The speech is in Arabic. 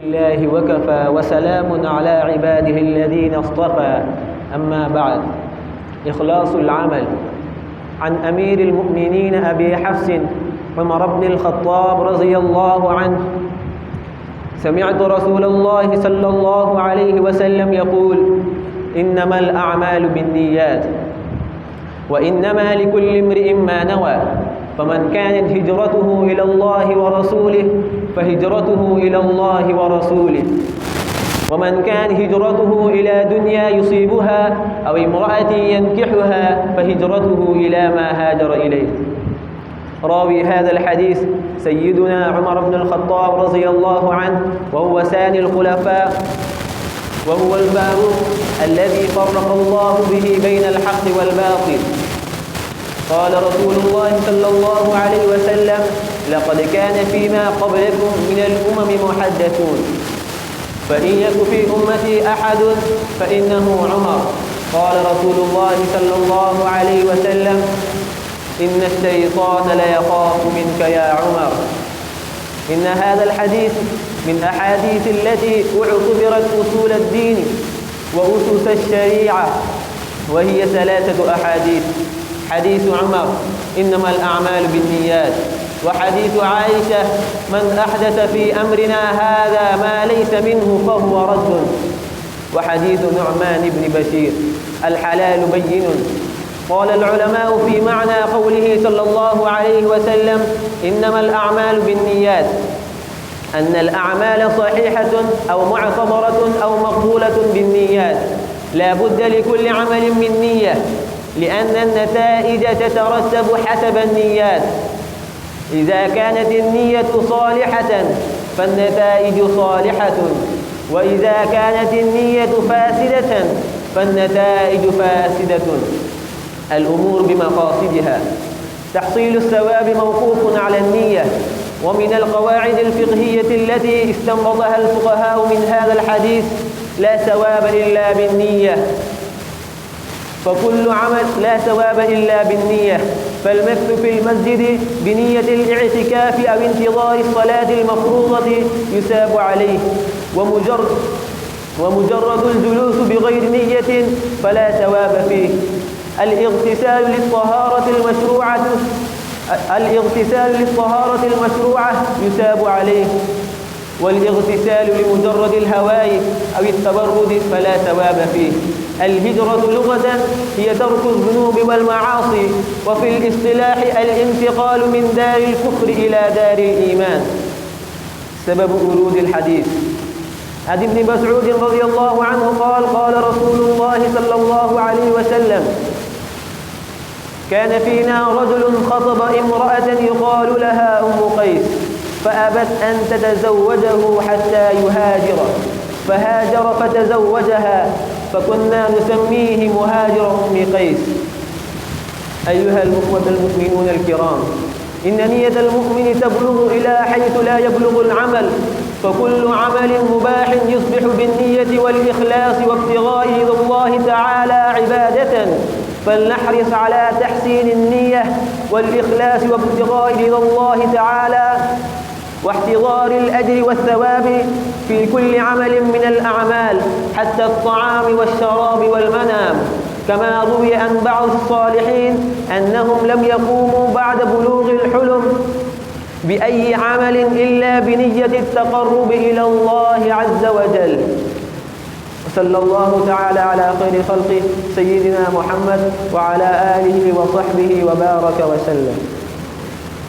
الله وكفى وسلام على عباده الذين اصطفى. أما بعد. إخلاص العمل. عن أمير المؤمنين أبي حفص عمر بن الخطاب رضي الله عنه: سمعت رسول الله صلى الله عليه وسلم يقول: إنما الأعمال بالنيات وإنما لكل امرئ ما نوى، فمن كانت هجرته إلى الله ورسوله فهجرته إلى الله ورسوله، ومن كان هجرته إلى دنيا يصيبها أو امرأة ينكحها فهجرته إلى ما هاجر إليه. راوي هذا الحديث سيدنا عمر بن الخطاب رضي الله عنه، وهو ثاني الخلفاء، وهو الفاروق الذي فرق الله به بين الحق والباطل. قال رسول الله صلى الله عليه وسلم: لقد كان فيما قبلكم من الأمم محدثون، فإن يك في أمتي أحد فإنه عمر. قال رسول الله صلى الله عليه وسلم: إن الشيطان ليخاف منك يا عمر. إن هذا الحديث من أحاديث التي اعتبرت أصول الدين وأسس الشريعة، وهي ثلاثة أحاديث: حديث عمر إنما الأعمال بالنيات، وحديث عائشة من أحدث في أمرنا هذا ما ليس منه فهو رد، وحديث نعمان بن بشير الحلال بين. قال العلماء في معنى قوله صلى الله عليه وسلم إنما الأعمال بالنيات أن الأعمال صحيحة أو معتبرة أو مقبولة بالنيات، لا بد لكل عمل من نية، لأن النتائج تترتب حسب النيات. إذا كانت النية صالحة فالنتائج صالحة، وإذا كانت النية فاسدة فالنتائج فاسدة. الأمور بمقاصدها. تحصيل الثواب موقوف على النية. ومن القواعد الفقهية التي استنبطها الفقهاء من هذا الحديث: لا ثواب إلا بالنية، فكل عمل لا ثواب إلا بالنية. فالمكث في المسجد بنية الاعتكاف أو انتظار الصلاة المفروضة يثاب عليه، ومجرد الجلوس بغير نية فلا ثواب فيه. الاغتسال للطهارة المشروعة يثاب عليه، والاغتسال لمجرد الهواء أو التبرد فلا ثواب فيه. الهجرة لغة هي ترك الذنوب والمعاصي، وفي الاصطلاح الانتقال من دار الكفر إلى دار الإيمان. سبب ورود الحديث: عن ابن مسعود رضي الله عنه قال: قال رسول الله صلى الله عليه وسلم: كان فينا رجل خطب امرأة يقال لها أم قيس، فأبت أن تتزوجه حتى يهاجر، فهاجر فتزوجها، فكنا نسميه مهاجر أم قيس. أيها الأخوة المؤمنون الكرام، إن نية المؤمن تبلغ إلى حيث لا يبلغ العمل، فكل عمل مباح يصبح بالنية والإخلاص وابتغاء رضا الله تعالى عبادة. فلنحرص على تحسين النية والإخلاص وابتغاء رضا الله تعالى واحتضار الأجر والثواب في كل عمل من الأعمال، حتى الطعام والشراب والمنام. كما روي عن بعض الصالحين أنهم لم يقوموا بعد بلوغ الحلم بأي عمل إلا بنية التقرب إلى الله عز وجل. وصلى الله تعالى على خير خلقه سيدنا محمد وعلى آله وصحبه وبارك وسلم.